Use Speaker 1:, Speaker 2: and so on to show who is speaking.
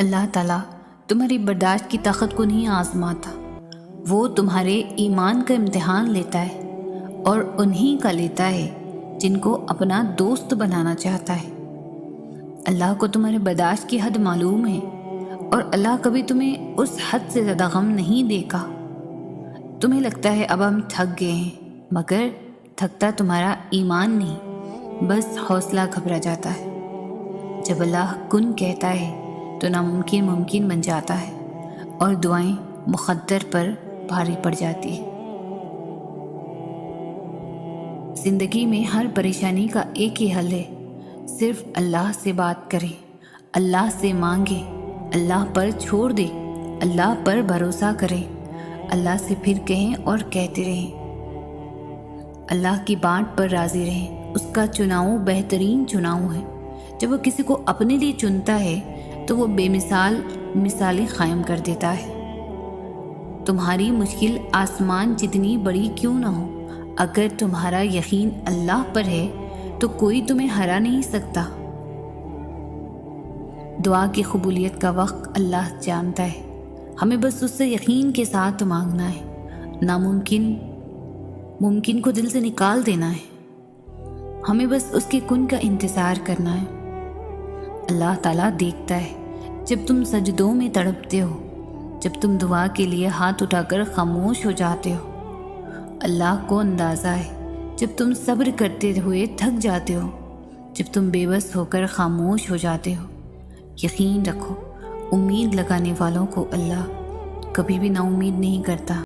Speaker 1: اللہ تعالیٰ تمہاری برداشت کی طاقت کو نہیں آزماتا، وہ تمہارے ایمان کا امتحان لیتا ہے اور انہی کا لیتا ہے جن کو اپنا دوست بنانا چاہتا ہے۔ اللہ کو تمہارے برداشت کی حد معلوم ہے اور اللہ کبھی تمہیں اس حد سے زیادہ غم نہیں دے گا۔ تمہیں لگتا ہے اب ہم تھک گئے ہیں، مگر تھکتا تمہارا ایمان نہیں، بس حوصلہ گھبرا جاتا ہے۔ جب اللہ کن کہتا ہے تو ناممکن ممکن بن جاتا ہے اور دعائیں مقدر پر بھاری پڑ جاتی ہے۔ زندگی میں ہر پریشانی کا ایک ہی حل ہے، صرف اللہ سے بات کریں، اللہ سے مانگیں، اللہ پر چھوڑ دیں، اللہ پر بھروسہ کریں، اللہ سے پھر کہیں اور کہتے رہیں۔ اللہ کی بانٹ پر راضی رہیں، اس کا چناؤ بہترین چناؤ ہے۔ جب وہ کسی کو اپنے لیے چنتا ہے تو وہ بے مثال مثالیں قائم کر دیتا ہے۔ تمہاری مشکل آسمان جتنی بڑی کیوں نہ ہو، اگر تمہارا یقین اللہ پر ہے تو کوئی تمہیں ہرا نہیں سکتا۔ دعا کی قبولیت کا وقت اللہ جانتا ہے، ہمیں بس اس سے یقین کے ساتھ مانگنا ہے، ناممکن ممکن کو دل سے نکال دینا ہے، ہمیں بس اس کے کن کا انتظار کرنا ہے۔ اللہ تعالیٰ دیکھتا ہے جب تم سجدوں میں تڑپتے ہو، جب تم دعا کے لیے ہاتھ اٹھا کر خاموش ہو جاتے ہو۔ اللہ کو اندازہ ہے جب تم صبر کرتے ہوئے تھک جاتے ہو، جب تم بے بس ہو کر خاموش ہو جاتے ہو۔ یقین رکھو، امید لگانے والوں کو اللہ کبھی بھی نا امید نہیں کرتا۔